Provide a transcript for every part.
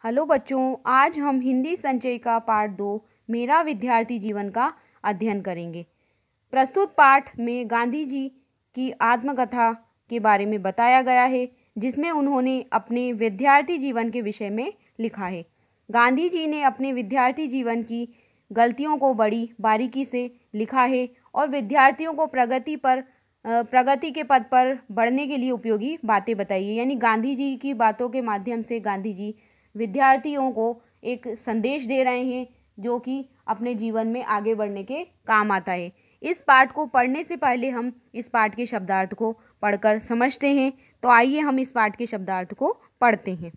Hello बच्चों, आज हम हिंदी संचय का पाठ 2 मेरा विद्यार्थी जीवन का अध्ययन करेंगे। प्रस्तुत पाठ में गांधी जी की आत्मकथा के बारे में बताया गया है, जिसमें उन्होंने अपने विद्यार्थी जीवन के विषय में लिखा है। गांधी जी ने अपने विद्यार्थी जीवन की गलतियों को बड़ी बारीकी से लिखा है और विद्यार्थियों को प्रगति के पथ पर बढ़ने के लिए उपयोगी बातें बताई है। यानी गांधी जी की बातों के माध्यम से गांधी जी विद्यार्थियों को एक संदेश दे रहे हैं जो कि अपने जीवन में आगे बढ़ने के काम आता है। इस पाठ को पढ़ने से पहले हम इस पाठ के शब्दार्थ को पढ़कर समझते हैं। तो आइए हम इस पाठ के शब्दार्थ को पढ़ते हैं।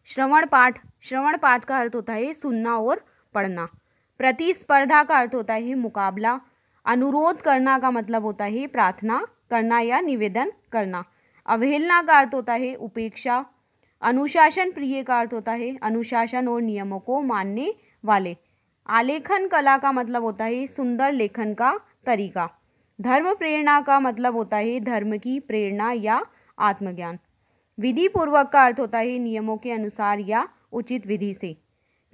श्रवण पाठ का अर्थ होता है सुनना और पढ़ना। प्रतिस्पर्धा का अर्थ होता है मुकाबला। अनुरोध करना का मतलब होता है प्रार्थना करना या निवेदन करना। अवहेलना का अर्थ होता है उपेक्षा। अनुशासन प्रिय का अर्थ होता है अनुशासन और नियमों को मानने वाले। आलेखन कला का मतलब होता है सुंदर लेखन का तरीका। धर्म प्रेरणा का मतलब होता है धर्म की प्रेरणा या आत्मज्ञान। विधि पूर्वक का अर्थ होता है नियमों के अनुसार या उचित विधि से।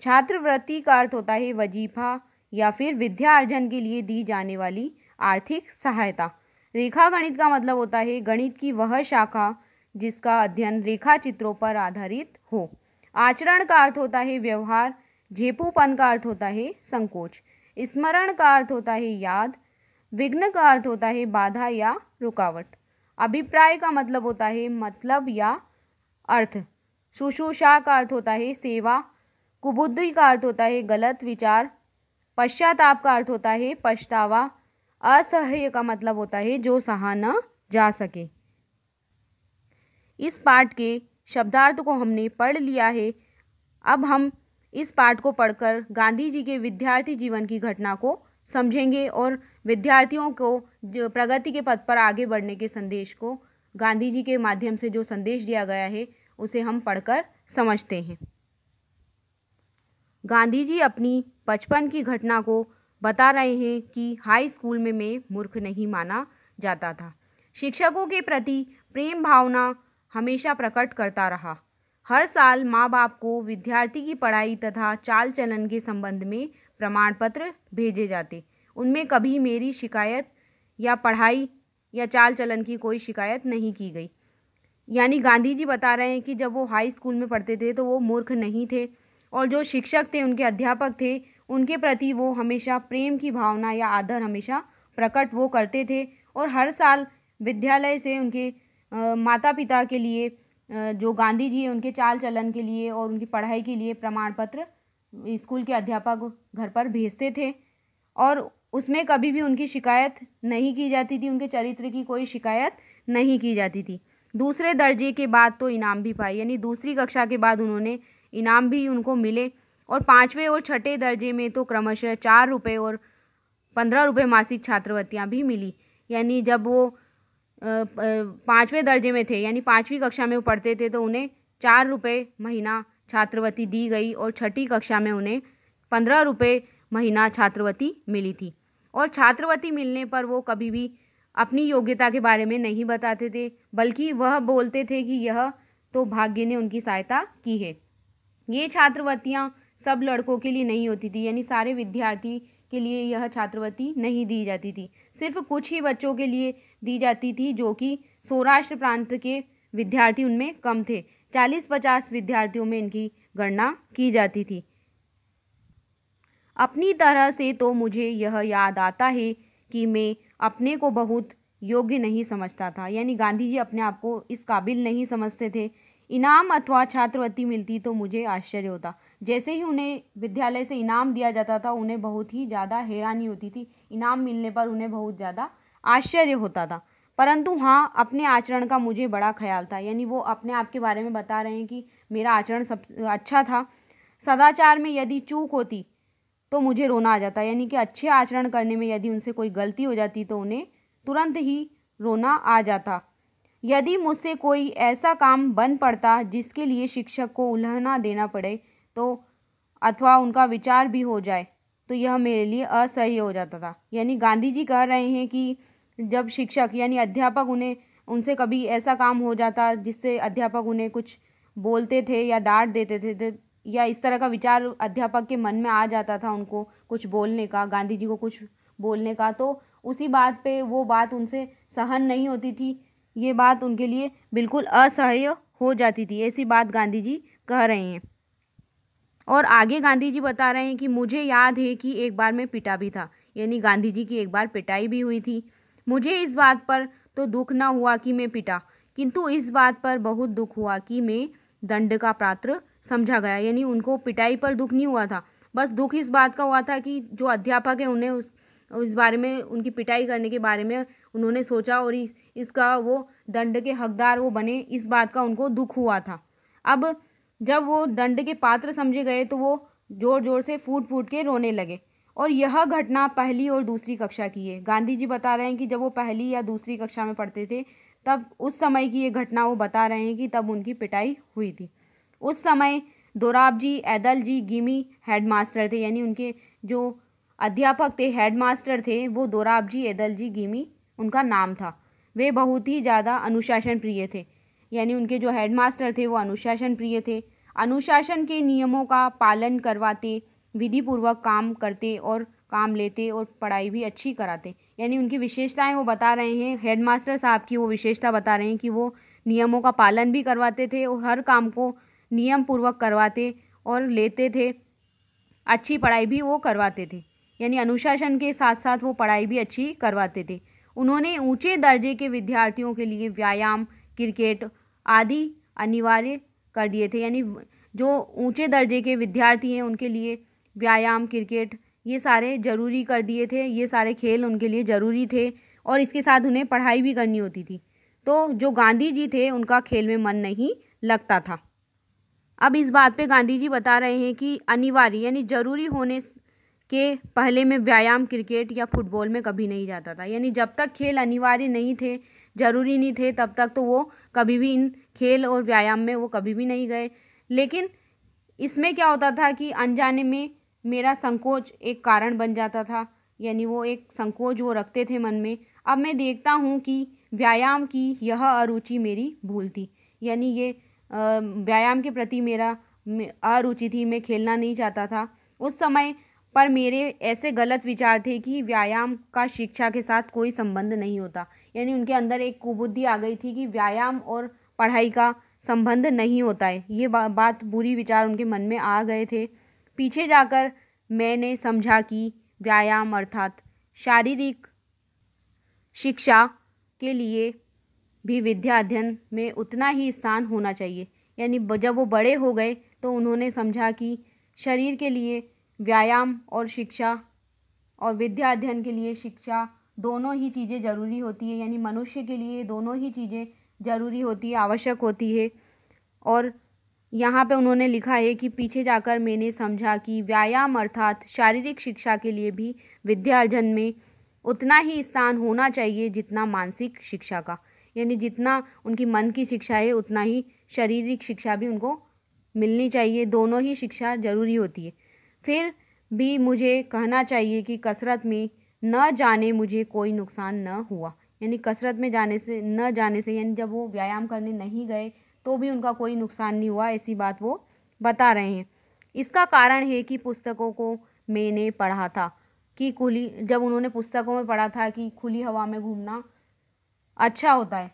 छात्रवृत्ति का अर्थ होता है वजीफा या फिर विद्या अर्जन के लिए दी जाने वाली आर्थिक सहायता। रेखा गणित का मतलब होता है गणित की वह शाखा जिसका अध्ययन रेखा चित्रों पर आधारित हो। आचरण का अर्थ होता है व्यवहार। झेपूपन का अर्थ होता है संकोच। स्मरण का अर्थ होता है याद। विघ्न का अर्थ होता है बाधा या रुकावट। अभिप्राय का मतलब होता है मतलब या अर्थ। शुश्रूषा का अर्थ होता है सेवा। कुबुद्धि का अर्थ होता है गलत विचार। पश्चाताप का अर्थ होता है पछतावा। असह्य का मतलब होता है जो सहा न जा सके। इस पाठ के शब्दार्थ को हमने पढ़ लिया है। अब हम इस पाठ को पढ़कर गांधी जी के विद्यार्थी जीवन की घटना को समझेंगे और विद्यार्थियों को जो प्रगति के पथ पर आगे बढ़ने के संदेश को गांधी जी के माध्यम से जो संदेश दिया गया है उसे हम पढ़कर समझते हैं। गांधी जी अपनी बचपन की घटना को बता रहे हैं कि हाई स्कूल में मैं मूर्ख नहीं माना जाता था। शिक्षकों के प्रति प्रेम भावना हमेशा प्रकट करता रहा। हर साल माँ बाप को विद्यार्थी की पढ़ाई तथा चाल चलन के संबंध में प्रमाण पत्र भेजे जाते। उनमें कभी मेरी शिकायत या पढ़ाई या चाल चलन की कोई शिकायत नहीं की गई। यानी गांधी जी बता रहे हैं कि जब वो हाई स्कूल में पढ़ते थे तो वो मूर्ख नहीं थे और जो शिक्षक थे उनके अध्यापक थे उनके प्रति वो हमेशा प्रेम की भावना या आदर हमेशा प्रकट वो करते थे। और हर साल विद्यालय से उनके माता पिता के लिए जो गांधी जी उनके चाल चलन के लिए और उनकी पढ़ाई के लिए प्रमाण पत्र स्कूल के अध्यापक घर पर भेजते थे और उसमें कभी भी उनकी शिकायत नहीं की जाती थी। उनके चरित्र की कोई शिकायत नहीं की जाती थी। दूसरे दर्जे के बाद तो इनाम भी पाए, यानी दूसरी कक्षा के बाद उन्होंने इनाम भी उनको मिले और 5वें और 6ठे दर्जे में तो क्रमशः 4 रुपये और 15 रुपये मासिक छात्रवृत्तियाँ भी मिली। यानी जब वो 5वें दर्जे में थे यानी 5वीं कक्षा में वो पढ़ते थे तो उन्हें 4 रुपये महीना छात्रवृत्ति दी गई और 6ठी कक्षा में उन्हें 15 रुपये महीना छात्रवृत्ति मिली थी। और छात्रवृत्ति मिलने पर वो कभी भी अपनी योग्यता के बारे में नहीं बताते थे, बल्कि वह बोलते थे कि यह तो भाग्य ने उनकी सहायता की है। ये छात्रवृत्तियाँ सब लड़कों के लिए नहीं होती थी, यानी सारे विद्यार्थी के लिए यह छात्रवृत्ति नहीं दी जाती थी। सिर्फ कुछ ही बच्चों के लिए दी जाती थी जो कि सौराष्ट्र प्रांत के विद्यार्थी उनमें कम थे। 40-50 विद्यार्थियों में इनकी गणना की जाती थी। अपनी तरह से तो मुझे यह याद आता है कि मैं अपने को बहुत योग्य नहीं समझता था। यानी गांधी जी अपने आप को इस काबिल नहीं समझते थे। इनाम अथवा छात्रवृत्ति मिलती तो मुझे आश्चर्य होता। जैसे ही उन्हें विद्यालय से इनाम दिया जाता था उन्हें बहुत ही ज़्यादा हैरानी होती थी। इनाम मिलने पर उन्हें बहुत ज़्यादा आश्चर्य होता था। परंतु हाँ, अपने आचरण का मुझे बड़ा ख्याल था। यानी वो अपने आप के बारे में बता रहे हैं कि मेरा आचरण सब अच्छा था। सदाचार में यदि चूक होती तो मुझे रोना आ जाता। यानी कि अच्छे आचरण करने में यदि उनसे कोई गलती हो जाती तो उन्हें तुरंत ही रोना आ जाता। यदि मुझसे कोई ऐसा काम बन पड़ता जिसके लिए शिक्षक को उल्हाना देना पड़े तो अथवा उनका विचार भी हो जाए तो यह मेरे लिए असह्य हो जाता था। यानी गांधी जी कह रहे हैं कि जब शिक्षक यानी अध्यापक उनसे कभी ऐसा काम हो जाता जिससे अध्यापक उन्हें कुछ बोलते थे या डांट देते थे या इस तरह का विचार अध्यापक के मन में आ जाता था उनको कुछ बोलने का, गांधी जी को कुछ बोलने का, तो उसी बात पे वो बात उनसे सहन नहीं होती थी। ये बात उनके लिए बिल्कुल असह्य हो जाती थी। ऐसी बात गांधी जी कह रहे हैं। और आगे गांधी जी बता रहे हैं कि मुझे याद है कि एक बार मैं पिटा भी था, यानी गांधी जी की एक बार पिटाई भी हुई थी। मुझे इस बात पर तो दुख न हुआ कि मैं पिटा, किंतु इस बात पर बहुत दुख हुआ कि मैं दंड का पात्र समझा गया। यानी उनको पिटाई पर दुख नहीं हुआ था, बस दुख इस बात का हुआ था कि जो अध्यापक है उन्हें इस बारे में, उनकी पिटाई करने के बारे में उन्होंने सोचा और इसका वो दंड के हकदार वो बने, इस बात का उनको दुख हुआ था। अब जब वो दंड के पात्र समझे गए तो वो ज़ोर ज़ोर से फूट फूट के रोने लगे। और यह घटना पहली और दूसरी कक्षा की है। गांधी जी बता रहे हैं कि जब वो पहली या दूसरी कक्षा में पढ़ते थे तब उस समय की ये घटना वो बता रहे हैं कि तब उनकी पिटाई हुई थी। उस समय दोराबजी एदलजी गिमी हेडमास्टर थे, यानी उनके जो अध्यापक थे, हेडमास्टर थे, वो दोराबजी एदलजी गिमी उनका नाम था। वे बहुत ही ज़्यादा अनुशासन प्रिय थे, यानी उनके जो हेडमास्टर थे वो अनुशासन प्रिय थे। अनुशासन के नियमों का पालन करवाते, विधिपूर्वक काम करते और काम लेते और पढ़ाई भी अच्छी कराते। यानी उनकी विशेषताएं वो बता रहे हैं, हेडमास्टर साहब की वो विशेषता बता रहे हैं कि वो नियमों का पालन भी करवाते थे और हर काम को नियम पूर्वक करवाते और लेते थे, अच्छी पढ़ाई भी वो करवाते थे। यानी अनुशासन के साथ साथ वो पढ़ाई भी अच्छी करवाते थे। उन्होंने ऊंचे दर्जे के विद्यार्थियों के लिए व्यायाम, क्रिकेट आदि अनिवार्य कर दिए थे। यानी जो ऊंचे दर्जे के विद्यार्थी हैं उनके लिए व्यायाम, क्रिकेट ये सारे ज़रूरी कर दिए थे। ये सारे खेल उनके लिए ज़रूरी थे और इसके साथ उन्हें पढ़ाई भी करनी होती थी। तो जो गांधी जी थे उनका खेल में मन नहीं लगता था। अब इस बात पे गांधी जी बता रहे हैं कि अनिवार्य यानी ज़रूरी होने के पहले में व्यायाम, क्रिकेट या फुटबॉल में कभी नहीं जाता था। यानी जब तक खेल अनिवार्य नहीं थे, ज़रूरी नहीं थे, तब तक तो वो कभी भी इन खेल और व्यायाम में वो कभी भी नहीं गए। लेकिन इसमें क्या होता था कि अनजाने में मेरा संकोच एक कारण बन जाता था, यानी वो एक संकोच वो रखते थे मन में। अब मैं देखता हूँ कि व्यायाम की यह अरुचि मेरी भूल थी, यानी ये व्यायाम के प्रति मेरा अरुचि थी, मैं खेलना नहीं चाहता था उस समय। पर मेरे ऐसे गलत विचार थे कि व्यायाम का शिक्षा के साथ कोई संबंध नहीं होता। यानी उनके अंदर एक कुबुद्धि आ गई थी कि व्यायाम और पढ़ाई का संबंध नहीं होता है। ये बात बुरी विचार उनके मन में आ गए थे। पीछे जाकर मैंने समझा कि व्यायाम अर्थात शारीरिक शिक्षा के लिए भी विद्या अध्ययन में उतना ही स्थान होना चाहिए। यानी जब वो बड़े हो गए तो उन्होंने समझा कि शरीर के लिए व्यायाम और शिक्षा और विद्या अध्ययन के लिए शिक्षा दोनों ही चीज़ें ज़रूरी होती है। यानी मनुष्य के लिए दोनों ही चीज़ें ज़रूरी होती है, आवश्यक होती है। और यहाँ पे उन्होंने लिखा है कि पीछे जाकर मैंने समझा कि व्यायाम अर्थात शारीरिक शिक्षा के लिए भी विद्या अध्ययन में उतना ही स्थान होना चाहिए जितना मानसिक शिक्षा का। यानी जितना उनकी मन की शिक्षा है उतना ही शारीरिक शिक्षा भी उनको मिलनी चाहिए। दोनों ही शिक्षा ज़रूरी होती है। फिर भी मुझे कहना चाहिए कि कसरत में न जाने मुझे कोई नुकसान न हुआ। यानी कसरत में न जाने से यानी जब वो व्यायाम करने नहीं गए तो भी उनका कोई नुकसान नहीं हुआ, ऐसी बात वो बता रहे हैं। इसका कारण है कि पुस्तकों को मैंने पढ़ा था कि जब उन्होंने पुस्तकों में पढ़ा था कि खुली हवा में घूमना अच्छा होता है,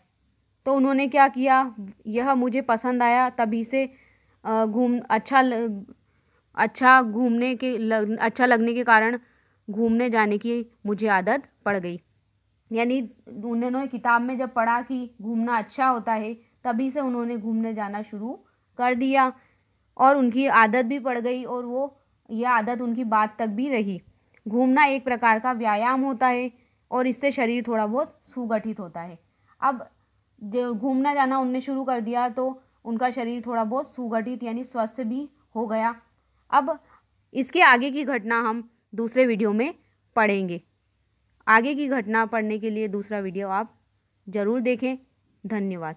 तो उन्होंने क्या किया, यह मुझे पसंद आया, तभी से अच्छा लगने के कारण घूमने जाने की मुझे आदत पड़ गई। यानी उन्होंने किताब में जब पढ़ा कि घूमना अच्छा होता है, तभी से उन्होंने घूमने जाना शुरू कर दिया और उनकी आदत भी पड़ गई और वो यह आदत उनकी बात तक भी रही। घूमना एक प्रकार का व्यायाम होता है और इससे शरीर थोड़ा बहुत सुगठित होता है। अब जो घूमना जाना उनने शुरू कर दिया तो उनका शरीर थोड़ा बहुत सुगठित यानी स्वस्थ भी हो गया। अब इसके आगे की घटना हम दूसरे वीडियो में पढ़ेंगे। आगे की घटना पढ़ने के लिए दूसरा वीडियो आप ज़रूर देखें। धन्यवाद।